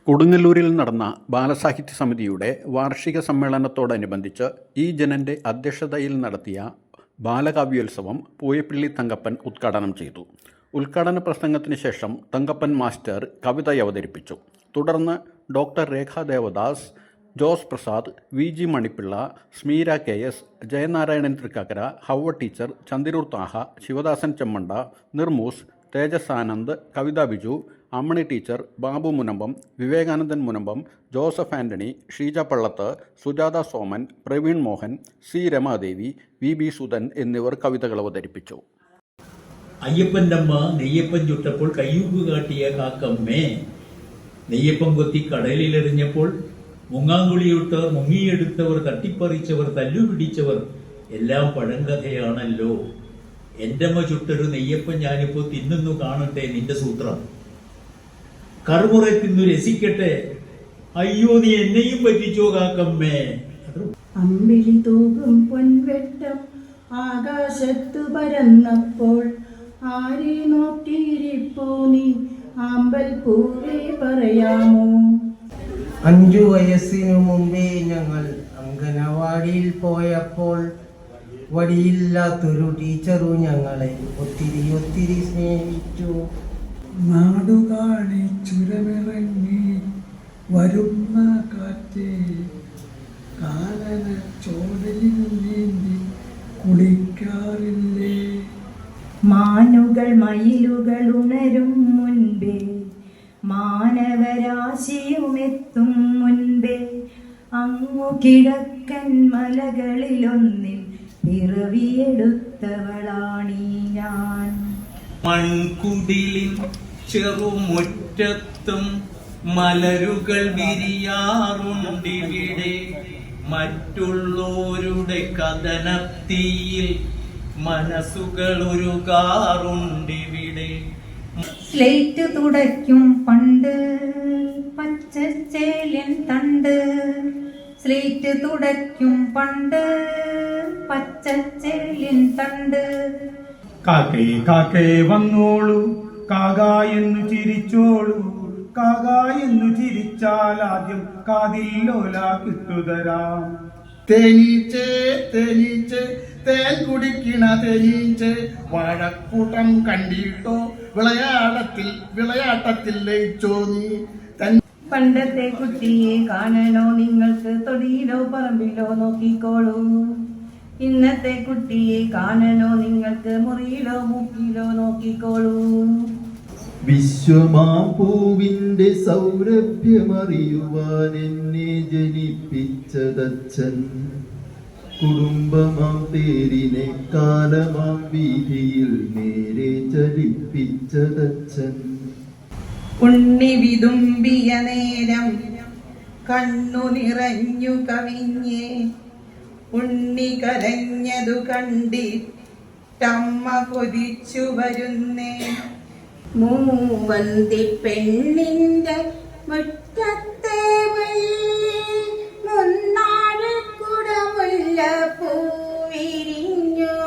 കൊടുങ്ങല്ലൂരിൽ നടന്ന ബാലസാഹിത്യ സമിതിയുടെ വാർഷിക സമ്മേളനത്തോടനുബന്ധിച്ച് ഇ ജനൻ്റെ അധ്യക്ഷതയിൽ നടത്തിയ ബാലകാവ്യോത്സവം പൂയപ്പള്ളി തങ്കപ്പൻ ഉദ്ഘാടനം ചെയ്തു. ഉദ്ഘാടന പ്രസംഗത്തിന് ശേഷം തങ്കപ്പൻ മാസ്റ്റർ കവിത അവതരിപ്പിച്ചു. തുടർന്ന് doctor Rekha Devadas, Jose Prasad, V G Manipilla, Smeera K S, Jayanarayanan Thrikkakara, Havva teacher, Chandiroor Thaha, Sivadasan Chemmanda, Nirmoos, Thejas Anand, Kavitha Biju, Ammani teacher, Babu Munambam, Vivekanandan Munambam, Joseph Antony, Sheeja Pallath, Sujatha Soman, Praveen Mohan, C Ramadevi, V B Sudhan എന്നിവർ കവിതകൾ അവതരിപ്പിച്ചു. അയ്യപ്പൻ്റെ അമ്മ നെയ്യപ്പൻ ചുട്ടപ്പോൾ കയ്യൂക്ക് കാട്ടിയ കാക്കമ്മേ, നെയ്യപ്പം കൊത്തി കടലിലെറിഞ്ഞപ്പോൾ മുങ്ങാങ്കുളിയിട്ടവർ, മുങ്ങിയെടുത്തവർ, തട്ടിപ്പറിച്ചവർ, തല്ലുപിടിച്ചവർ എല്ലാം പഴങ്കഥയാണല്ലോ. എൻ്റെ അമ്മ ചുട്ടൊരു നെയ്യപ്പം ഞാനിപ്പോൾ തിന്നുന്നു, കാണട്ടെ നിന്റെ സൂത്രം. കറുമുറെ തിന്നു രസിക്കട്ടെ, അയ്യോ നീ എന്നെയും പറ്റിച്ചോ കാക്കമ്മേ. അമ്പിളി തൂകും പൊൻവെട്ടം ആകാശത്തു പരന്നപ്പോൾ ആരെ നോക്കിയിരിപ്പോ നീ ആമ്പൽ പൂവേ പറയാമോ? 5 വയസ്സിനു മുമ്പേ ഞങ്ങൾ അംഗനവാടിയിൽ പോയപ്പോൾ വടിയില്ലാത്തൊരു ടീച്ചറു ഞങ്ങളെ ഒത്തിരി സ്നേഹിച്ചു. നാടുകാണി ചുരമിറങ്ങി വരുന്ന കാറ്റേ, കാലന ചോടലിൽ നീന്തി കുളിക്കാറില്ലേ? മാനുകൾ മയിലുകൾ ഉണരും മുൻപേ, മാനവരാശിയുമെത്തും മുൻപേ, അങ്ങു കിഴക്കൻ മലകളിലൊന്നിൽ പിറവിയെടുത്തവളാണീ ഞാൻ. മൺകുടിലിൻ ചെറുമുറ്റത്തും മലരുകൾ വിരിയാറുണ്ടിവിടെ, മറ്റുള്ളോരുടെ കഥനത്തീയിൽ മനസ്സുകൾ ഒരുകാറുണ്ടിവിടെ. സ്ലേറ്റ് തുടയ്ക്കും പണ്ട് പച്ചച്ചേലിൻ തണ്ട്, സ്ലേറ്റ് തുടയ്ക്കും പണ്ട് പച്ചച്ചേലിൻ തണ്ട്. കാക്കേ കാക്കേ വന്നോളൂ, കാകാ എന്ന് ചിരിച്ചോളൂ, കാകാ എന്ന് ചിരിച്ചാൽ ആദ്യം കാതിൽ ലോല കിട്ടുതരാം. തേനീച്ചേ തേനീച്ചേ തേൻ കുടിക്കണ തേനീച്ചേ, വാഴക്കൂട്ടം കണ്ടിട്ടോ വിളയാട്ടത്തിൽ ലയിച്ചോ നീ? പണ്ടത്തെ കുട്ടിയെ കാണണോ നിങ്ങൾക്ക്? തൊടിയിലോ പറമ്പിലോ നോക്കിക്കോളൂ. ഇന്നത്തെ കുട്ടിയെ കാണണോ നിങ്ങൾക്ക്? മുറിയിലോ മൂക്കിലോ നോക്കിക്കോളൂ. വിശ്വമാപൂവിന്റെ സൗരഭ്യമറിയുവാൻ എന്നെ ജനിപ്പിച്ചതച്ഛൻ, കുടുംബമാം പേരിനെ കാലമാം വീതിയിൽ നേരെ ചലിപ്പിച്ചതച്ഛൻ. ഉണ്ണി വിതുമ്പിയ നേരം കണ്ണു നിറഞ്ഞു കവിഞ്ഞേ, ഉണ്ണി കരഞ്ഞതു കണ്ടിട്ടമ്മ കൊതിച്ചു വരുന്നേ. മൂവന്തി പെണ്ണിന്റെ മുറ്റത്തെ മുന്നാഴക്കുടമുല്ല പൂവിരിഞ്ഞു,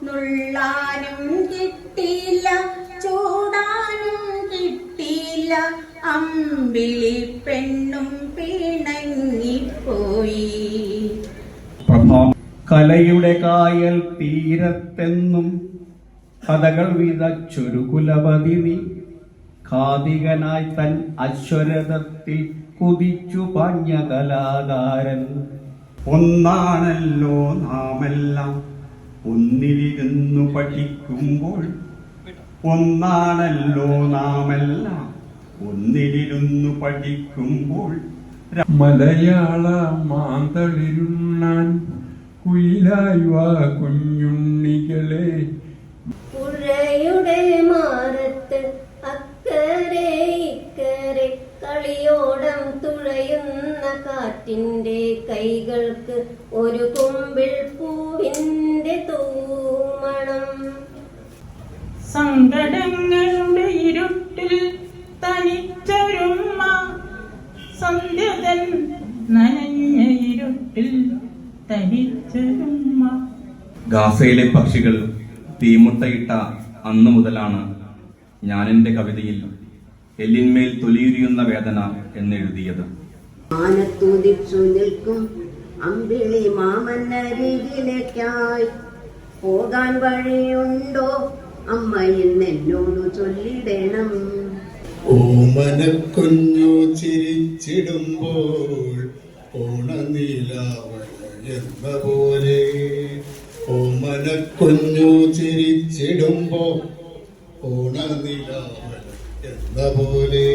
നുള്ളാനും കിട്ടില്ല ചൂടാനും കിട്ടില്ല, അമ്പിളി പെണ്ണും പിണങ്ങിപ്പോയി. കലയുടെ കായൽ തീരത്തെന്നും കഥകൾ വിതച്ചൊരു കുലപതി നീ, ഖാദികനായി തൻ അശ്വരഥത്തിൽ കുതിച്ചു പാഞ്ഞ കലാകാരൻ. ഒന്നാണല്ലോ നാമെല്ലാം ഒന്നിലിരുന്നു പഠിക്കുമ്പോൾ, ഒന്നാണല്ലോ നാമെല്ലാം ഒന്നിലിരുന്നു പഠിക്കുമ്പോൾ. മലയാള മാന്തളിരുണ്ണാൻ കുയിലായി വാ കുഞ്ഞുണ്ണികളെ. പുഴയുടെ മാറത്ത് അക്കരെ ഇക്കരെ കളിയോടം തുഴയുന്ന കാറ്റിന്റെ കൈകൾക്ക് ഒരു കുമ്പിൾ പൂവിന്റെ തൂമണം. സങ്കടങ്ങളുടെ ഇരുട്ടിൽ തനിച്ചൊരുമ്മ, സന്ധ്യതൻ നനഞ്ഞ ഇരുട്ടിൽ തനിച്ചൊരുമ്മ. ഗാസയിലെ പക്ഷികൾ തീമുട്ടയിട്ട അന്നു മുതലാണ് ഞാൻ എൻ്റെ കവിതയിൽ എല്ലിന്മേൽ തൊലിയുരിയുന്ന വേദന എന്നെഴുതിയത്. മാനത്തുദിച്ചു നിൽക്കും അമ്പിളി മാമന്നരികിലേക്കായി പോകാൻ വഴിയുണ്ടോ അമ്മയെന്ന് എന്നോട് ചൊല്ലിടണം. ഓമനക്കുഞ്ഞു ചിരിച്ചിടുമ്പോൾ ഓണനീലാവല എന്ന പോലെ. ഓമനക്കുഞ്ഞു ചിരിച്ചിടുമ്പോൾ ഓണനീലാവല എന്ന പോലെ.